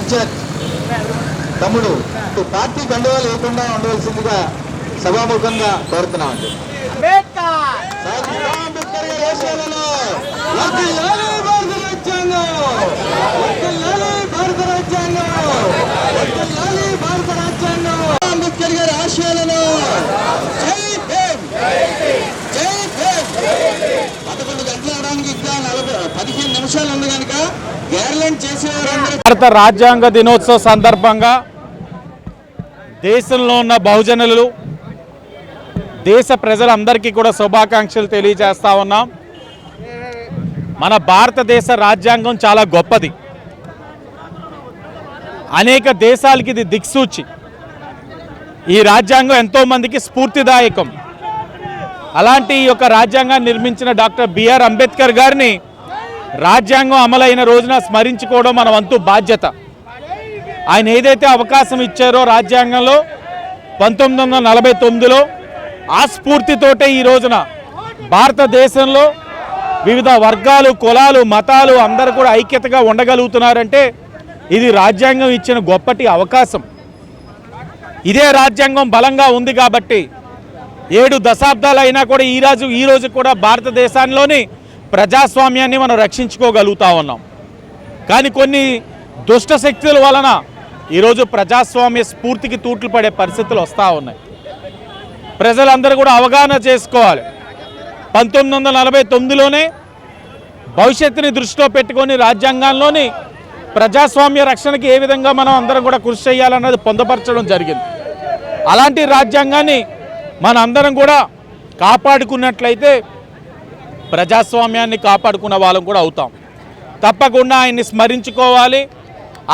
Incharge తమ్ముడు party కండువాలు లేకుండా ఉండవలసిందిగా సభాముఖంగా కోరుతున్నామండి. అంబేద్కర్ గారి ఆశయాలను అంబేద్కర్ గారి ఆశయాలను 11 గంటలు అవడానికి ఇంకా 15 నిమిషాలు ఉంది కనుక గైర్లైన్ చేసేవారు. భారత రాజ్యాంగ దినోత్సవ సందర్భంగా దేశంలో ఉన్న బహుజనులు దేశ ప్రజలందరికీ కూడా శుభాకాంక్షలు తెలియజేస్తా ఉన్నాం. మన భారతదేశ రాజ్యాంగం చాలా గొప్పది. అనేక దేశాలకి ఇది దిక్సూచి. ఈ రాజ్యాంగం ఎంతోమందికి స్ఫూర్తిదాయకం. అలాంటి ఈ యొక్క రాజ్యాంగాన్ని నిర్మించిన డాక్టర్ బిఆర్ అంబేద్కర్ గారిని రాజ్యాంగం అమలైన రోజున స్మరించుకోవడం మన వంతు బాధ్యత. ఆయన ఏదైతే అవకాశం ఇచ్చారో రాజ్యాంగంలో 1949లో ఆ స్ఫూర్తితోటే ఈ రోజున భారతదేశంలో వివిధ వర్గాలు, కులాలు, మతాలు అందరూ కూడా ఐక్యతగా ఉండగలుగుతున్నారంటే ఇది రాజ్యాంగం ఇచ్చిన గొప్పటి అవకాశం. ఇదే రాజ్యాంగం బలంగా ఉంది కాబట్టి 7 దశాబ్దాలు అయినా కూడా ఈ రోజు కూడా భారతదేశంలోని ప్రజాస్వామ్యాన్ని మనం రక్షించుకోగలుగుతా ఉన్నాం. కానీ కొన్ని దుష్ట శక్తుల వలన ఈరోజు ప్రజాస్వామ్య స్ఫూర్తికి తూట్లు పడే పరిస్థితులు వస్తూ ఉన్నాయి. ప్రజలందరూ కూడా అవగాహన చేసుకోవాలి. 1949లోనే భవిష్యత్తుని దృష్టిలో పెట్టుకొని రాజ్యాంగంలోని ప్రజాస్వామ్య రక్షణకి ఏ విధంగా మనం అందరం కూడా కృషి చేయాలన్నది పొందుపరచడం జరిగింది. అలాంటి రాజ్యాంగాన్ని మన అందరం కూడా కాపాడుకున్నట్లయితే ప్రజాస్వామ్యాన్ని కాపాడుకున్న వాళ్ళం కూడా అవుతాం. తప్పకుండా ఆయన్ని స్మరించుకోవాలి.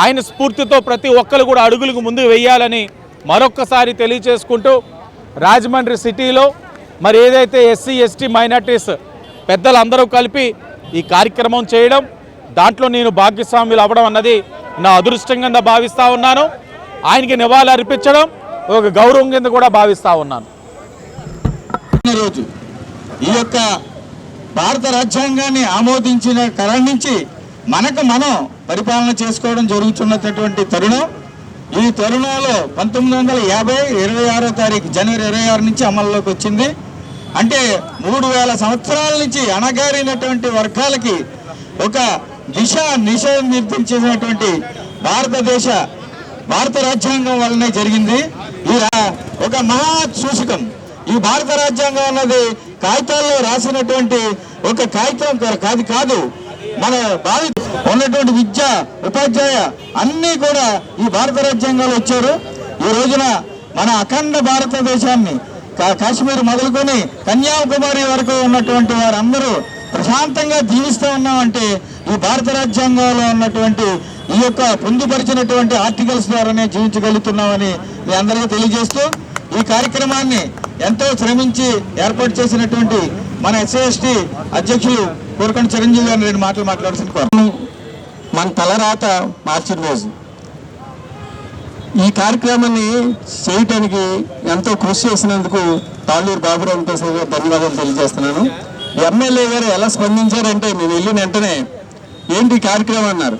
ఆయన స్ఫూర్తితో ప్రతి ఒక్కరు కూడా అడుగులకు ముందు వేయాలని మరొక్కసారి తెలియజేసుకుంటూ రాజమండ్రి సిటీలో మరి ఏదైతే ఎస్సీ ఎస్టీ మైనార్టీస్ పెద్దలందరూ కలిపి ఈ కార్యక్రమం చేయడం, దాంట్లో నేను భాగస్వాములు అవ్వడం అన్నది నా అదృష్టంగా భావిస్తూ ఉన్నాను. ఆయనకి నివాళులు అర్పించడం ఒక గౌరవం కింద కూడా భావిస్తూ ఉన్నాను. రోజు ఈ యొక్క భారత రాజ్యాంగాన్ని ఆమోదించిన కాలం నుంచి మనకు మనం పరిపాలన చేసుకోవడం జరుగుతున్నటువంటి తరుణం. ఈ తరుణంలో 1950 26వ తారీఖు జనవరి 26 నుంచి అమల్లోకి వచ్చింది. అంటే 3000 సంవత్సరాల నుంచి అణగారినటువంటి వర్గాలకి ఒక నిష నిర్దేశించినటువంటి భారత రాజ్యాంగం వల్లనే జరిగింది. ఈ ఒక మహా సూచకం. ఈ భారత రాజ్యాంగం అన్నది కాగితాల్లో రాసినటువంటి ఒక కాగితం కాదు. మన భావి ఉన్నటువంటి విద్య, ఉపాధ్యాయ అన్నీ కూడా ఈ భారత రాజ్యాంగాలు వచ్చారు. ఈ రోజున మన అఖండ భారతదేశాన్ని కాశ్మీర్ మొదలుకొని కన్యాకుమారి వరకు ఉన్నటువంటి వారందరూ ప్రశాంతంగా జీవిస్తూ ఉన్నామంటే ఈ భారత రాజ్యాంగంలో ఉన్నటువంటి ఈ యొక్క పొందుపరిచినటువంటి ఆర్టికల్స్ ద్వారానే జీవించగలుగుతున్నామని మీ అందరికీ తెలియజేస్తూ ఈ కార్యక్రమాన్ని ఎంతో శ్రమించి ఏర్పాటు చేసినటువంటి మన ఎస్సీ అధ్యక్షులు కోరకండి చిరంజీవి గారిని 2 మాటలు మాట్లాడుతున్నారు. మన తలరాత మార్చిన రోజు ఈ కార్యక్రమాన్ని చేయటానికి ఎంతో కృషి చేసినందుకు తాళ్ళూరు బాబురావుతో ధన్యవాదాలు తెలియజేస్తున్నాను. ఎమ్మెల్యే గారు ఎలా స్పందించారంటే మేము వెళ్ళిన వెంటనే ఏంటి కార్యక్రమం అన్నారు.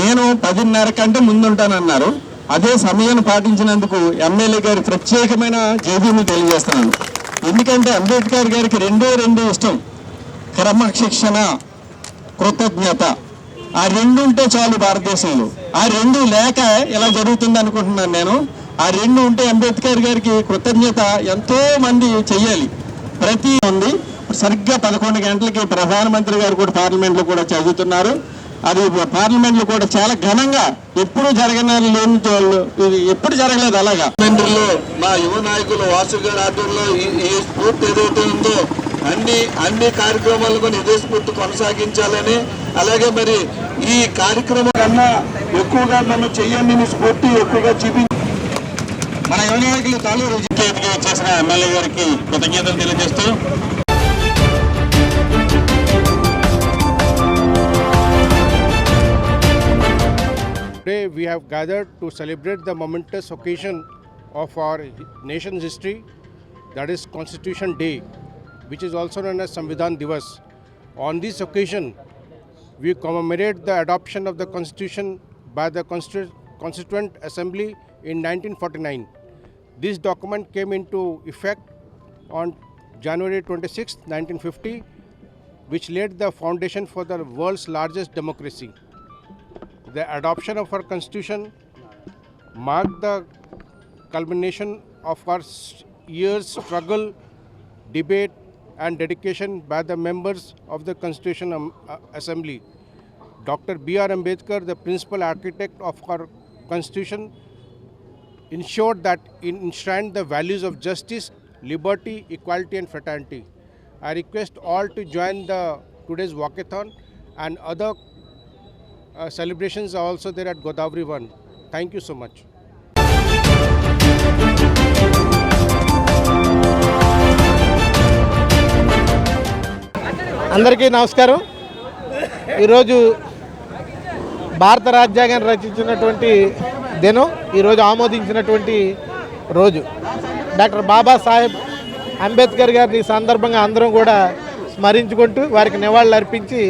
నేను 10:30 కంటే ముందుంటానన్నారు. అదే సమయాన్ని పాటించినందుకు ఎమ్మెల్యే గారి ప్రత్యేకమైన జైభీములు తెలియజేస్తున్నాను. ఎందుకంటే అంబేద్కర్ గారికి 2 ఇష్టం, క్రమశిక్షణ, కృతజ్ఞత. ఆ 2 ఉంటే చాలు భారతదేశంలో. ఆ 2 లేక ఇలా జరుగుతుంది అనుకుంటున్నాను నేను. ఆ 2 ఉంటే అంబేద్కర్ గారికి కృతజ్ఞత ఎంతో మంది చెయ్యాలి. ప్రతి ఉంది సరిగ్గా 11 గంటలకి ప్రధానమంత్రి గారు కూడా పార్లమెంట్లో కూడా చదువుతున్నారు. అది పార్లమెంట్లో కూడా చాలా ఘనంగా ఎప్పుడు ఎప్పుడు జరగలేదు అలాగా. పార్లమెంట్లో మా యువ నాయకులు వాసు గారి ఆధ్వర్యంలో ఈ స్ఫూర్తి ఏదైతే ఉందో అన్ని కార్యక్రమాలు కూడా ఇదే స్ఫూర్తి కొనసాగించాలని, అలాగే మరి ఈ కార్యక్రమం కన్నా ఎక్కువగా మనం చెయ్యని స్ఫూర్తి ఎక్కువగా చూపించి మన యువ నాయకులు తాలూరు చేసిన ఎమ్మెల్యే గారికి కృతజ్ఞతలు తెలియజేస్తూ Today we have gathered to celebrate the momentous occasion of our nation's history, that is Constitution Day, which is also known as Samvidhan Divas. On this occasion, we commemorate the adoption of the Constitution by the Constituent Assembly in 1949. This document came into effect on January 26, 1950, which laid the foundation for the world's largest democracy. The adoption of our constitution marked the culmination of our years' struggle, debate and dedication by the members of the Constitution Assembly. Dr. B.R. Ambedkar, the principal architect of our constitution, ensured that it enshrined the values of justice, liberty, equality and fraternity. I request all to join today's walkathon, and other celebrations are also there at Godavari 1. Thank you so much. అందరికీ నమస్కారం. ఈరోజు భారత రాజ్యాంగాన్ని రచించినటువంటి దినం, ఈరోజు ఆమోదించినటువంటి రోజు. Doctor Babasaheb Ambedkar గారిని ఈ సందర్భంగా అందరం కూడా స్మరించుకుంటూ వారికి నివాళులు అర్పించి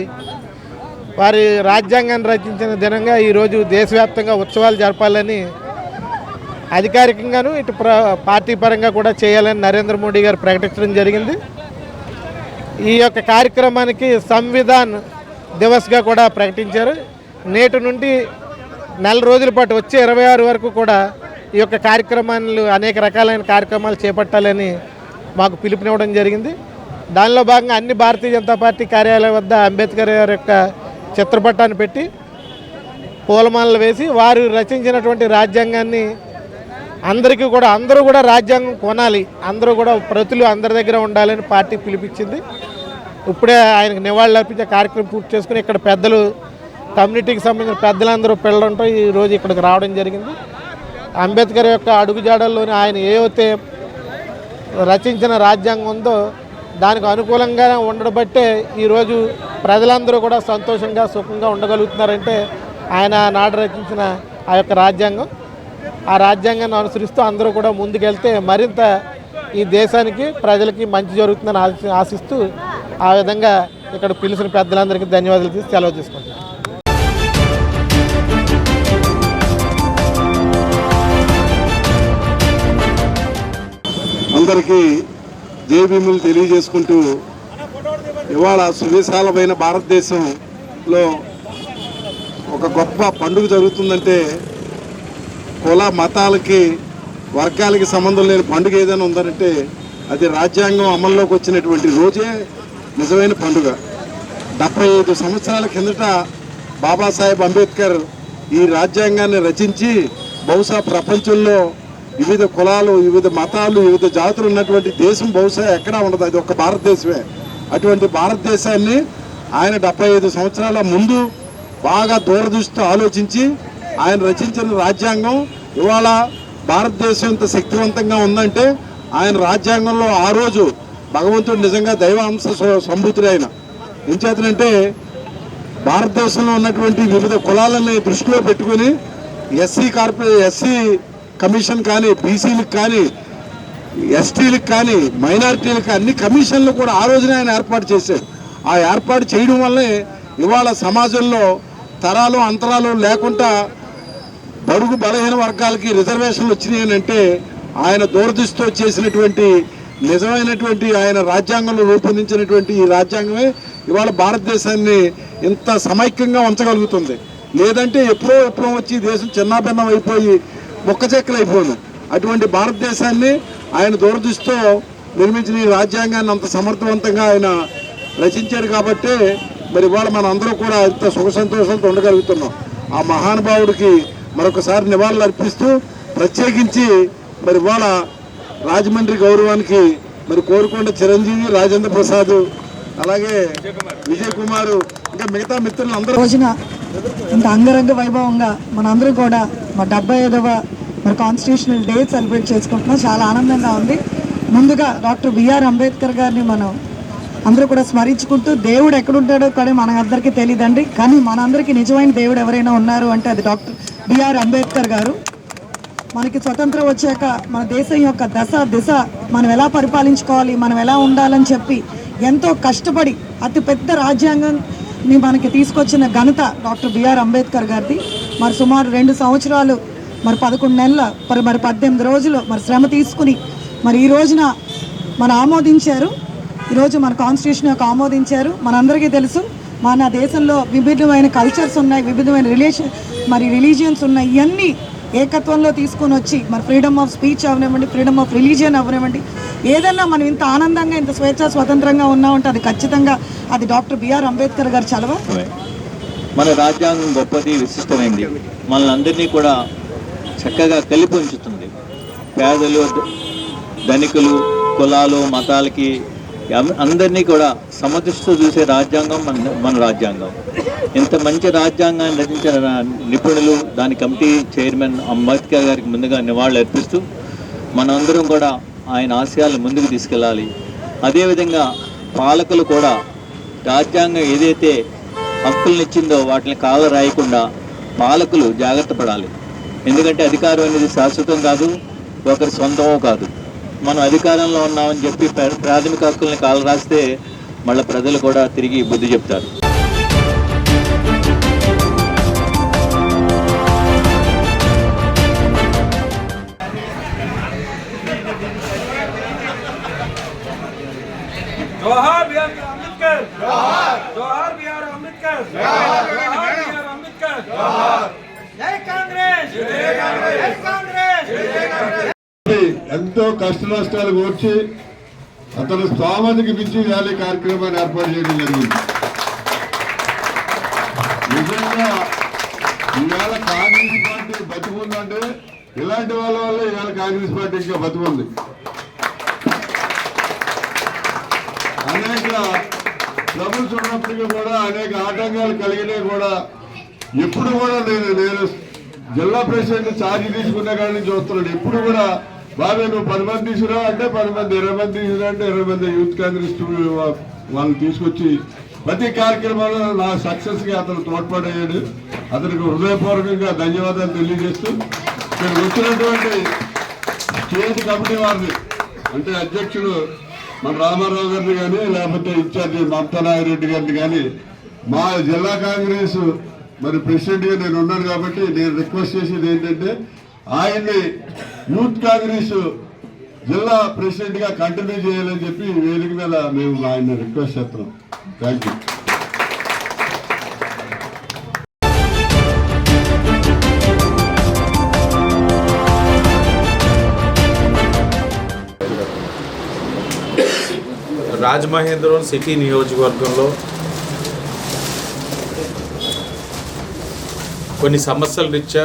వారి రాజ్యాంగాన్ని రచించిన దినంగా ఈరోజు దేశవ్యాప్తంగా ఉత్సవాలు జరపాలని అధికారికంగాను ఇటు పార్టీ పరంగా కూడా చేయాలని నరేంద్ర మోడీ గారు ప్రకటించడం జరిగింది. ఈ యొక్క కార్యక్రమానికి సంవిధాన్ దివస్గా కూడా ప్రకటించారు. నేటి నుండి నెల రోజుల పాటు వచ్చే 26 వరకు కూడా ఈ యొక్క కార్యక్రమాలు అనేక రకాలైన కార్యక్రమాలు చేపట్టాలని మాకు పిలుపునివ్వడం జరిగింది. దానిలో భాగంగా అన్ని భారతీయ జనతా పార్టీ కార్యాలయం వద్ద అంబేద్కర్ గారి యొక్క చిత్రపటాన్ని పెట్టి పూలమాలలు వేసి వారు రచించినటువంటి రాజ్యాంగాన్ని అందరికీ కూడా అందరూ కూడా రాజ్యాంగం కొనాలి, అందరూ కూడా ప్రతులు అందరి దగ్గర ఉండాలని పార్టీ పిలిపించింది. ఇప్పుడే ఆయనకు నివాళులు అర్పించే కార్యక్రమం పూర్తి చేసుకుని ఇక్కడ పెద్దలు, కమ్యూనిటీకి సంబంధించిన పెద్దలందరూ పిల్లలంటూ ఈరోజు ఇక్కడికి రావడం జరిగింది. అంబేద్కర్ యొక్క అడుగుజాడల్లోని ఆయన ఏవైతే రచించిన రాజ్యాంగం ఉందో దానికి అనుకూలంగా ఉండడం బట్టే ఈరోజు ప్రజలందరూ కూడా సంతోషంగా సుఖంగా ఉండగలుగుతున్నారంటే ఆయన నాడు రచించిన ఆ యొక్క రాజ్యాంగం. ఆ రాజ్యాంగాన్ని అనుసరిస్తూ అందరూ కూడా ముందుకెళ్తే మరింత ఈ దేశానికి ప్రజలకి మంచి జరుగుతుందని ఆశిస్తూ ఆ విధంగా ఇక్కడ పిలిచిన పెద్దలందరికీ ధన్యవాదాలు తీసి సెలవు తీసుకుంటాను. అందరికీ జేబీములు తెలియజేసుకుంటూ ఇవాళ సువిశాలమైన భారతదేశంలో ఒక గొప్ప పండుగ జరుగుతుందంటే కుల మతాలకి వర్గాలకి సంబంధం లేని పండుగ ఏదైనా ఉందంటే అది రాజ్యాంగం అమల్లోకి వచ్చినటువంటి రోజే నిజమైన పండుగ. 75 సంవత్సరాల కిందట బాబాసాహెబ్ అంబేద్కర్ ఈ రాజ్యాంగాన్ని రచించి బహుశా ప్రపంచంలో వివిధ కులాలు, వివిధ మతాలు, వివిధ జాతులు ఉన్నటువంటి దేశం బహుశా ఎక్కడా ఉండదు, అది ఒక భారతదేశమే. అటువంటి భారతదేశాన్ని ఆయన 75 సంవత్సరాల ముందు బాగా దూరదృష్టితో ఆలోచించి ఆయన రచించిన రాజ్యాంగం ఇవాళ భారతదేశం ఇంత శక్తివంతంగా ఉందంటే ఆయన రాజ్యాంగంలో ఆ రోజు భగవంతుడు నిజంగా దైవాంశ సంభూతుడు. ఆయన ఏం చేతనంటే భారతదేశంలో ఉన్నటువంటి వివిధ కులాలని దృష్టిలో పెట్టుకుని ఎస్సీ కమిషన్ కానీ, బీసీలకు కానీ, ఎస్టీలకు కానీ, మైనారిటీలకు అన్ని కమిషన్లు కూడా ఆ రోజునే ఆయన ఏర్పాటు చేశారు. ఆ ఏర్పాటు చేయడం వల్లే ఇవాళ సమాజంలో తరాలు అంతరాలు లేకుండా బడుగు బలహీన వర్గాలకి రిజర్వేషన్లు వచ్చినాయి అంటే ఆయన దూరదృష్టితో చేసినటువంటి నిజమైనటువంటి ఆయన రాజ్యాంగంలో రూపొందించినటువంటి ఈ రాజ్యాంగమే ఇవాళ భారతదేశాన్ని ఇంత సమైక్యంగా ఉంచగలుగుతుంది. లేదంటే ఎప్పుడో వచ్చి దేశం చిన్నాభిన్నం అయిపోయి మొక్కచెక్కలు అయిపోను. అటువంటి భారతదేశాన్ని ఆయన దూరదృష్టితో నిర్మించిన ఈ రాజ్యాంగాన్ని అంత సమర్థవంతంగా ఆయన రచించారు కాబట్టే మరి ఇవాళ మన అందరూ కూడా ఇంత సుఖ సంతోషాలతో ఉండగలుగుతున్నాం. ఆ మహానుభావుడికి మరొకసారి నివాళులు అర్పిస్తూ ప్రత్యేకించి మరి ఇవాళ రాజమండ్రి గౌరవానికి మరి కోరుకొండ చిరంజీవి, రాజేంద్ర ప్రసాద్, అలాగే విజయ్ కుమార్, ఇంకా మిగతా మిత్రులు అందరూ రోజున ఇంత అంగరంగ వైభవంగా మనందరూ కూడా మా 75వ మరి కాన్స్టిట్యూషనల్ డే సెలబ్రేట్ చేసుకుంటున్నాం. చాలా ఆనందంగా ఉంది. ముందుగా డాక్టర్ బిఆర్ అంబేద్కర్ గారిని మనం అందరూ కూడా స్మరించుకుంటూ, దేవుడు ఎక్కడుంటాడో కానీ మనందరికీ తెలియదండి, కానీ మనందరికీ నిజమైన దేవుడు ఎవరైనా ఉన్నారు అంటే అది డాక్టర్ బిఆర్ అంబేద్కర్ గారు. మనకి స్వతంత్రం వచ్చాక మన దేశం యొక్క దిశ మనం ఎలా పరిపాలించుకోవాలి, మనం ఎలా ఉండాలని చెప్పి ఎంతో కష్టపడి అతి పెద్ద రాజ్యాంగాన్ని మనకి తీసుకొచ్చిన ఘనత డాక్టర్ బిఆర్ అంబేద్కర్ గారిది. మరి సుమారు 2 సంవత్సరాలు మరి 11 నెలల మరి 18 రోజులు మరి శ్రమ తీసుకుని మరి ఈ రోజున మన ఆమోదించారు. ఈరోజు మన కాన్స్టిట్యూషన్ యొక్క ఆమోదించారు. మనందరికీ తెలుసు మన దేశంలో విభిన్నమైన కల్చర్స్ ఉన్నాయి, విభిన్నమైన రిలీజియన్స్ ఉన్నాయి. ఇవన్నీ ఏకత్వంలో తీసుకొని వచ్చి మరి ఫ్రీడమ్ ఆఫ్ స్పీచ్ అవనివ్వండి, ఫ్రీడమ్ ఆఫ్ రిలీజియన్ అవనివ్వండి, ఏదన్నా మనం ఇంత ఆనందంగా ఇంత స్వేచ్ఛ స్వతంత్రంగా ఉన్నామంటే అది ఖచ్చితంగా అది డాక్టర్ బిఆర్ అంబేద్కర్ గారి చలవ. మన రాజ్యాంగం గొప్పది, విశిష్టమైంది, మనల్ని అందరినీ కూడా చక్కగా కలిపి ఉంచుతుంది. పేదలు, ధనికులు, కులాలు, మతాలకి అందరినీ కూడా సమదృష్టితో చూసే రాజ్యాంగం మన రాజ్యాంగం. ఇంత మంచి రాజ్యాంగాన్ని రచించిన నిపుణులు, దాని కమిటీ చైర్మన్ అంబేద్కర్ గారికి ముందుగా నివాళులు అర్పిస్తూ మనందరం కూడా ఆయన ఆశయాలను ముందుకు తీసుకెళ్ళాలి. అదేవిధంగా పాలకులు కూడా రాజ్యాంగం ఏదైతే హక్కులను ఇచ్చిందో వాటిని కాల రాయకుండా పాలకులు జాగ్రత్త పడాలి. ఎందుకంటే అధికారం అనేది శాశ్వతం కాదు, ఒకరి సొంతమో కాదు. మనం అధికారంలో ఉన్నామని చెప్పి ప్రాథమిక హక్కుల్ని కాల రాస్తే మళ్ళీ ప్రజలు కూడా తిరిగి బుద్ధి చెప్తారు. जोहार बिहार अंबेडकर, जोहार बिहार अंबेडकर, जोहार बिहार अंबेडकर, जय कांग्रेस, जय कांग्रेस, जय कांग्रेस, जय कांग्रेस. ఎంతో కష్ట నష్టాలు కోర్చి అతను స్తోమతకి మించి ర్యాలీ కార్యక్రమాన్ని ఏర్పాటు చేయడం జరిగింది. నిజంగా ఇవాళ కాంగ్రెస్ పార్టీ బతుకుందంటే ఇలాంటి వాళ్ళ వల్ల ఇవాళ కాంగ్రెస్ పార్టీ ఇంకా బతుకుంది. అనేక ట్రబుల్స్ ఉన్నప్పటికీ కూడా అనేక ఆటంకాలు కలిగినవి కూడా ఎప్పుడు కూడా నేను జిల్లా ప్రెసిడెంట్ ఛార్జ్ తీసుకున్న కాడి నుంచి చూస్తున్నాడు. ఎప్పుడు కూడా బాబే నువ్వు 10 మంది తీసుకురా అంటే 10 మంది, 20 మంది తీసుకురా అంటే 20 మంది యూత్ కాంగ్రెస్ వాళ్ళని తీసుకొచ్చి ప్రతి కార్యక్రమంలో నా సక్సెస్కి అతను తోడ్పడయ్యాడు. అతనికి హృదయపూర్వకంగా ధన్యవాదాలు తెలియజేస్తూ ఇక్కడ వచ్చినటువంటి స్టేట్ కమిటీ వారిని అంటే అధ్యక్షుడు మన రామారావు గారిని కానీ లేకపోతే ఇన్ఛార్జి మమతా నాగిరెడ్డి గారిని కానీ మా జిల్లా కాంగ్రెస్ మరి ప్రెసిడెంట్గా నేను ఉన్నాను కాబట్టి నేను రిక్వెస్ట్ చేసేది ఏంటంటే ఆయన్ని యూత్ కాంగ్రెస్ జిల్లా ప్రెసిడెంట్గా కంటిన్యూ చేయాలని చెప్పి వేదిక మీద మేము ఆయన రిక్వెస్ట్ చేస్తున్నాం. Thank you. రాజమహేంద్రవరం సిటీ నియోజకవర్గంలో కొన్ని సమస్యల రీత్యా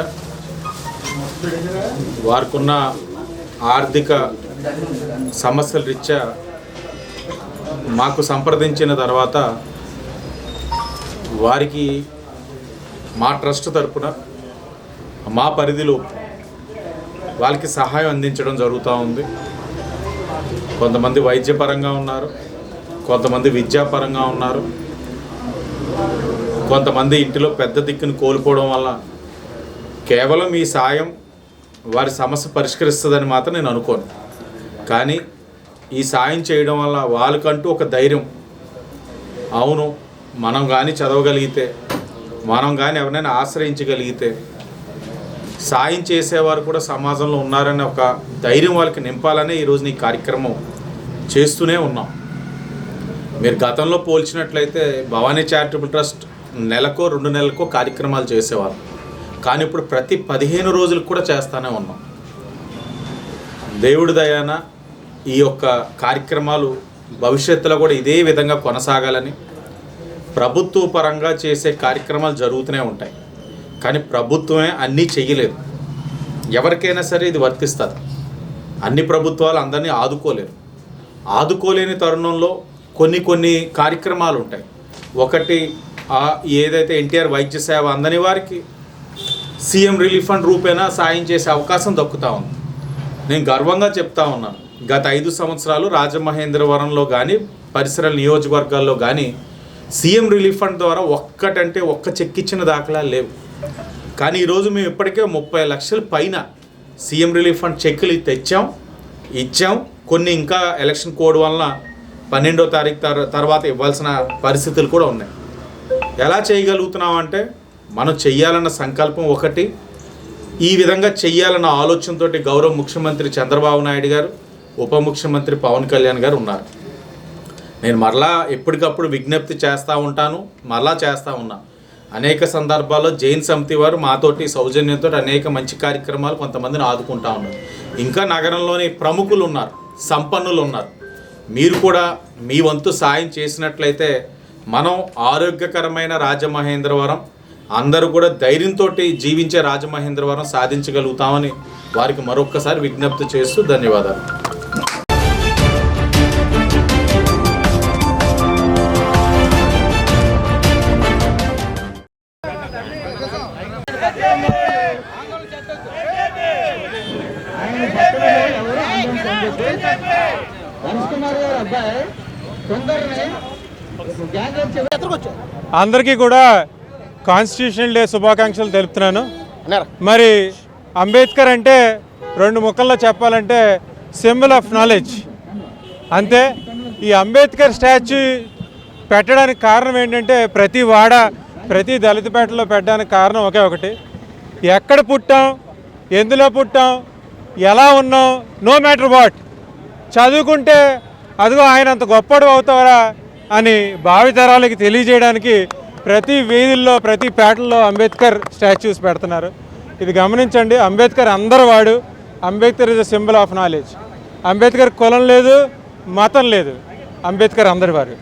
వారికున్న ఆర్థిక సమస్యల రీత్యా మాకు సంప్రదించిన తర్వాత వారికి మా ట్రస్ట్ తరపున మా పరిధిలో వాళ్ళకి సహాయం అందించడం జరుగుతూ ఉంది. కొంతమంది వైద్యపరంగా ఉన్నారు, కొంతమంది విద్యాపరంగా ఉన్నారు, కొంతమంది ఇంటిలో పెద్ద దిక్కును కోల్పోవడం వల్ల కేవలం ఈ సాయం వారి సమస్య పరిష్కరిస్తుందని మాత్రం నేను అనుకోను. కానీ ఈ సాయం చేయడం వల్ల వాళ్ళకంటూ ఒక ధైర్యం, అవును మనం కానీ చదవగలిగితే, మనం కానీ ఎవరైనా ఆశ్రయించగలిగితే సాయం చేసేవారు కూడా సమాజంలో ఉన్నారనే ఒక ధైర్యం వాళ్ళకి నింపాలనే ఈరోజు ఈ కార్యక్రమం చేస్తూనే ఉన్నాం. మీరు గతంలో పోల్చినట్లయితే భవానీ చారిటబుల్ ట్రస్ట్ నెలకో 2 నెలలకో కార్యక్రమాలు చేసేవారు, కానీ ఇప్పుడు ప్రతి 15 రోజులకు కూడా చేస్తూనే ఉన్నాం. దేవుడి దయాన ఈ యొక్క కార్యక్రమాలు భవిష్యత్తులో కూడా ఇదే విధంగా కొనసాగాలని, ప్రభుత్వ పరంగా చేసే కార్యక్రమాలు జరుగుతూనే ఉంటాయి. కానీ ప్రభుత్వమే అన్నీ చెయ్యలేదు. ఎవరికైనా సరే ఇది వర్తిస్తుంది. అన్ని ప్రభుత్వాలు అందరినీ ఆదుకోలేరు. ఆదుకోలేని తరుణంలో కొన్ని కార్యక్రమాలు ఉంటాయి. ఒకటి ఏదైతే ఎన్టీఆర్ వైద్య సేవ అందని వారికి సీఎం రిలీఫ్ ఫండ్ రూపేణా సాయం చేసే అవకాశం దక్కుతూ ఉంది. నేను గర్వంగా చెప్తా ఉన్నాను, గత 5 సంవత్సరాలు రాజమహేంద్రవరంలో కానీ పరిసర నియోజకవర్గాల్లో కానీ సీఎం రిలీఫ్ ఫండ్ ద్వారా ఒక్క చెక్ ఇచ్చిన దాఖలాలు లేవు. కానీ ఈరోజు మేము ఇప్పటికే 30 లక్షల పైన సీఎం రిలీఫ్ ఫండ్ చెక్కులు ఇచ్చాం. కొన్ని ఇంకా ఎలక్షన్ కోడ్ వలన 12వ తారీఖు తర్వాత ఇవ్వాల్సిన పరిస్థితులు కూడా ఉన్నాయి. ఎలా చేయగలుగుతున్నామంటే మనం చెయ్యాలన్న సంకల్పం ఒకటి, ఈ విధంగా చెయ్యాలన్న ఆలోచనతో గౌరవ ముఖ్యమంత్రి చంద్రబాబు నాయుడు గారు, ఉప ముఖ్యమంత్రి పవన్ కళ్యాణ్ గారు ఉన్నారు. నేను మరలా ఎప్పటికప్పుడు విజ్ఞప్తి చేస్తూ ఉంటాను, మరలా చేస్తూ ఉన్నా. అనేక సందర్భాల్లో జైన్ సమితి వారు మాతోటి సౌజన్యంతో అనేక మంచి కార్యక్రమాలు కొంతమందిని ఆదుకుంటా ఉన్నారు. ఇంకా నగరంలోని ప్రముఖులు ఉన్నారు, సంపన్నులు ఉన్నారు. మీరు కూడా మీ వంతు సాయం చేసినట్లయితే మనం ఆరోగ్యకరమైన రాజమహేంద్రవరం, అందరూ కూడా ధైర్యంతో జీవించే రాజమహేంద్రవరం సాధించగలుగుతామని వారికి మరొక్కసారి విజ్ఞప్తి చేస్తూ ధన్యవాదాలు. అందరికీ కూడా కాన్స్టిట్యూషనల్ డే శుభాకాంక్షలు తెలుపుతున్నాను. మరి అంబేద్కర్ అంటే రెండు ముక్కల్లో చెప్పాలంటే సింబల్ ఆఫ్ నాలెడ్జ్. అంతే. ఈ అంబేద్కర్ స్టాచ్యూ పెట్టడానికి కారణం ఏంటంటే ప్రతి వాడ, ప్రతి దళితపేటలో పెట్టడానికి కారణం ఒకే ఒకటి, ఎక్కడ పుట్టాం, ఎందులో పుట్టాం, ఎలా ఉన్నాం, నో మ్యాటర్ వాట్, చదువుకుంటే అదిగో ఆయన అంత గొప్పడు అవుతారా అని భావితరాలకి తెలియజేయడానికి ప్రతి వీధుల్లో, ప్రతి పేటల్లో అంబేద్కర్ స్టాచ్యూస్ పెడుతున్నారు. ఇది గమనించండి. అంబేద్కర్ అందరు వాడు. Ambedkar is a symbol of knowledge. Ambedkar కులం లేదు, మతం లేదు, అంబేద్కర్ అందరి వారు.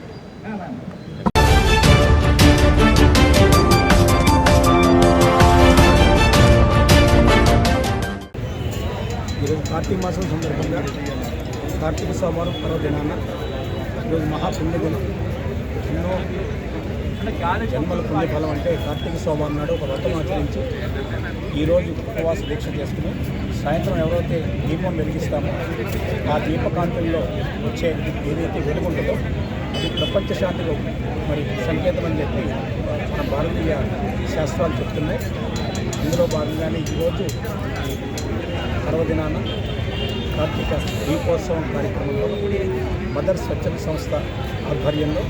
ఈరోజు కార్తీక మాసం సందర్భంగా కార్తీక సోమవారం పర్వదినాన ఈరోజు మహాపుణ్యదినం. ఎన్నో జన్మల పుణ్యఫలం అంటే కార్తీక సోమవారం నాడు ఒక వ్రతం ఆచరించి ఈరోజు ఉపవాస దీక్ష చేసుకుని సాయంత్రం ఎవరైతే దీపం వెలిగిస్తామో ఆ దీపకాంతుల్లో వచ్చే ఏదైతే వెలుగుంటుందో అది ప్రపంచ శాంతిలో మరి సంకేతం అని చెప్పి మన భారతీయ శాస్త్రాలు చెప్తున్నాయి. ఇందులో భాగంగానే ఈరోజు పర్వదినాన కార్తీక దీపోత్సవం కార్యక్రమంలో మదర్ స్వచ్ఛంద సంస్థ ఆధ్వర్యంలో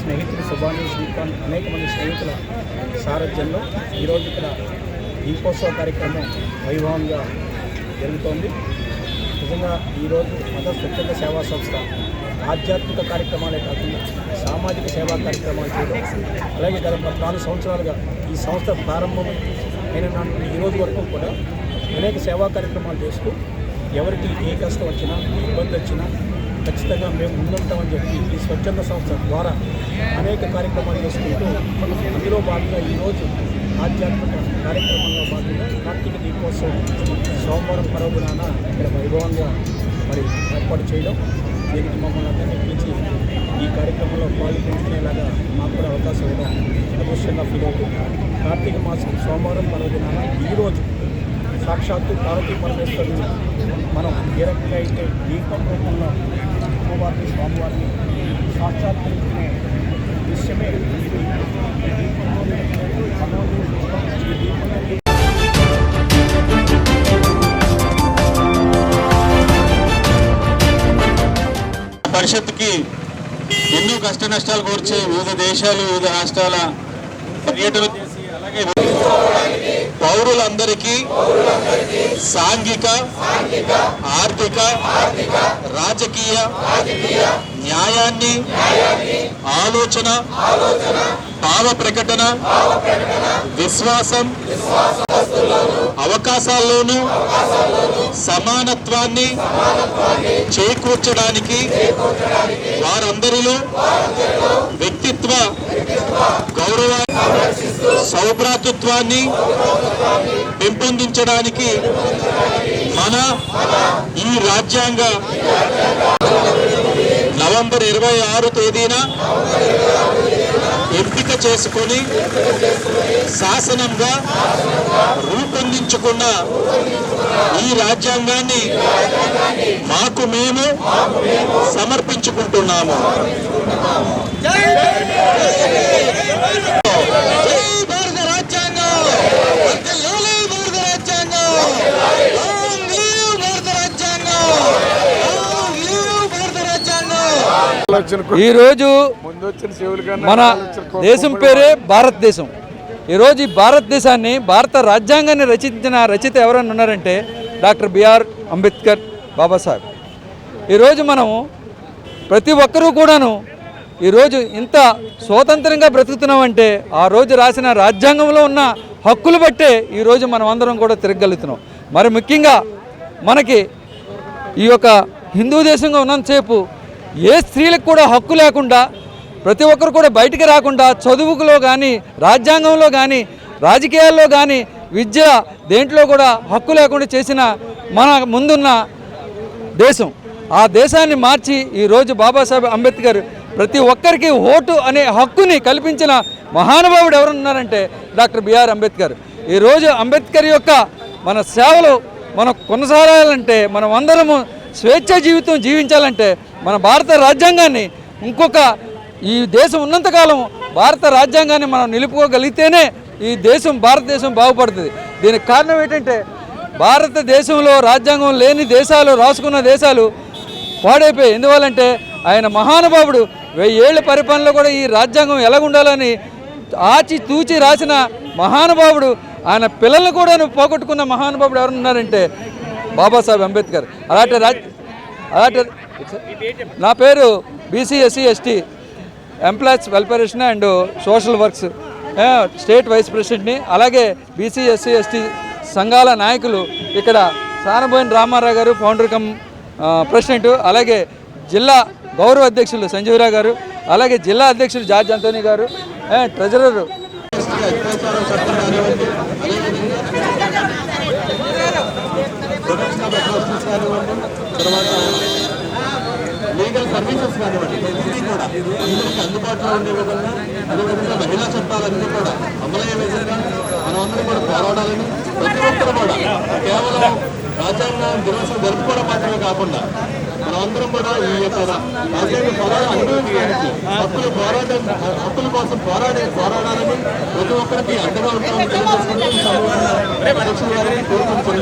స్నేహితులు సుభాని, శ్రీకాంత్, అనేక మంది స్నేహితుల సారథ్యంలో ఈరోజు ఇక్కడ దీపోత్సవ కార్యక్రమం వైభవంగా జరుగుతోంది. నిజంగా ఈరోజు మదర్ స్వచ్ఛంద సేవా సంస్థ ఆధ్యాత్మిక కార్యక్రమాలే కాకుండా సామాజిక సేవా కార్యక్రమాలు చేయడం, అలాగే గత 14 సంవత్సరాలుగా ఈ సంస్థ ప్రారంభం అయిన నాటి ఈరోజు వరకు కూడా అనేక సేవా కార్యక్రమాలు చేస్తూ ఎవరికి ఏ కష్టం వచ్చినా, ఇబ్బంది వచ్చినా ఖచ్చితంగా మేము ముందుంటామని చెప్పి ఈ స్వచ్ఛంద సంస్థ ద్వారా అనేక కార్యక్రమాలు చేసుకుంటూ అందులో భాగంగా ఈరోజు ఆధ్యాత్మిక కార్యక్రమంలో భాగంగా కార్తీక దీపోత్సవం సోమవారం పర్వదినాన ఇక్కడ వైభవంగా మరి ఏర్పాటు చేయడం, దీనికి మమ్మల్ని అందరినీ పిలిచి ఈ కార్యక్రమంలో పాల్గొనేలాగా మాకు కూడా అవకాశం ఇవ్వడం అదృష్టంగా ఫీల్ అవుతుంది. కార్తీక మాసం సోమవారం పర్వదినాన ఈరోజు సాక్షాత్తు పార్వతీ పరమేశ్వరుని మనం ఏ రకంగా అయితే దీపం రూపంలో అమ్మవారిని, స్వామివారిని సాక్షాత్కరించుకునే దృశ్యమే పరిషత్కి ఎన్నో కష్ట నష్టాలు కోర్చే వివిధ దేశాలు, వివిధ రాష్ట్రాల పర్యటన చేసి అలాగే పౌరులందరికీ సాంఘిక, ఆర్థిక, రాజకీయ న్యాయాన్ని, ఆలోచన, భావ ప్రకటన, విశ్వాసం, అవకాశాల్లోనూ సమానత్వాన్ని చేకూర్చడానికి వారందరిలో వ్యక్తిత్వ గౌరవాన్ని, సౌభ్రాతృత్వాన్ని పెంపొందించడానికి మన ఈ రాజ్యాంగ నవంబర్ 26 తేదీన ఎంపిక చేసుకొని శాసనంగా రూపొందించుకున్న ఈ రాజ్యాంగాన్ని మాకు మేము సమర్పించుకుంటున్నాము. ఈరోజు మన దేశం పేరే భారతదేశం. ఈరోజు ఈ భారతదేశాన్ని, భారత రాజ్యాంగాన్ని రచించిన రచయిత ఎవరైనా ఉన్నారంటే డాక్టర్ బిఆర్ అంబేద్కర్ బాబాసాహెబ్. ఈరోజు మనం ప్రతి ఒక్కరూ కూడాను ఈరోజు ఇంత స్వతంత్రంగా బ్రతుకుతున్నామంటే ఆ రోజు రాసిన రాజ్యాంగంలో ఉన్న హక్కులు బట్టే ఈరోజు మనం అందరం కూడా తిరగలుగుతున్నాం. మరి ముఖ్యంగా మనకి ఈ యొక్క హిందూ దేశంగా ఉన్నంతసేపు ఏ స్త్రీలకు కూడా హక్కు లేకుండా, ప్రతి ఒక్కరు కూడా బయటికి రాకుండా, చదువుకులో కానీ, రాజ్యాంగంలో కానీ, రాజకీయాల్లో కానీ, విద్య దేంట్లో కూడా హక్కు లేకుండా చేసిన మన ముందున్న దేశం. ఆ దేశాన్ని మార్చి ఈరోజు బాబాసాహెబ్ అంబేద్కర్ ప్రతి ఒక్కరికి ఓటు అనే హక్కుని కల్పించిన మహానుభావుడు ఎవరున్నారంటే డాక్టర్ బిఆర్ అంబేద్కర్. ఈరోజు అంబేద్కర్ యొక్క మన సేవలు మనం కొనసాగాలంటే, మనం అందరము స్వేచ్ఛ జీవితం జీవించాలంటే మన భారత రాజ్యాంగాన్ని ఇంకొక ఈ దేశం ఉన్నంతకాలం భారత రాజ్యాంగాన్ని మనం నిలుపుకోగలిగితేనే ఈ దేశం, భారతదేశం బాగుపడుతుంది. దీనికి కారణం ఏంటంటే భారతదేశంలో రాజ్యాంగం లేని దేశాలు, రాసుకున్న దేశాలు పాడైపోయాయి. ఎందువల్లంటే ఆయన మహానుభావుడు 1000 ఏళ్ల పరిపాలనలో కూడా ఈ రాజ్యాంగం ఎలాగుండాలని ఆచి తూచి రాసిన మహానుభావుడు, ఆయన పిల్లల్ని కూడా పోగొట్టుకున్న మహానుభావుడు ఎవరున్నారంటే బాబాసాహెబ్ అంబేద్కర్. అలాంటి నా పేరు బీసీ ఎస్సీ ఎస్టీ ఎంప్లాయీస్ వెల్ఫేరేషన్ and social works state vice ప్రెసిడెంట్ని. అలాగే బీసీ ఎస్సీ ఎస్టీ సంఘాల నాయకులు ఇక్కడ సానబోయిన రామారావు గారు ఫౌండర్ కమ్ ప్రెసిడెంట్, అలాగే జిల్లా గౌరవ అధ్యక్షులు సంజీవరావు గారు, అలాగే జిల్లా అధ్యక్షులు జార్జ్ అంటోనీ గారు, ట్రెజరర్ లీగల్ సర్వీసెస్ కానివ్వండి, ఇవన్నీ కూడా అందరికీ అందుబాటులో ఉండే విధంగా, అదేవిధంగా మహిళా చట్టాలన్నీ కూడా అమలయ్యే విధంగా మనమందరం కూడా పోరాడాలని, ప్రతి ఒక్కరు కూడా కేవలం రాజ్యాంగ దినోత్సవం జరుపుకోవడం మాత్రమే కాకుండా మనమందరం కూడా ఈ యొక్క రాజ్యాంగ ఫలాలు అనుభవించడానికి హక్కుల కోసం పోరాడాలని ప్రతి ఒక్కరికి అండగా ఉంటామని తెలియజేసుకుంటూ అధ్యక్షులు గారిని కోరుకుని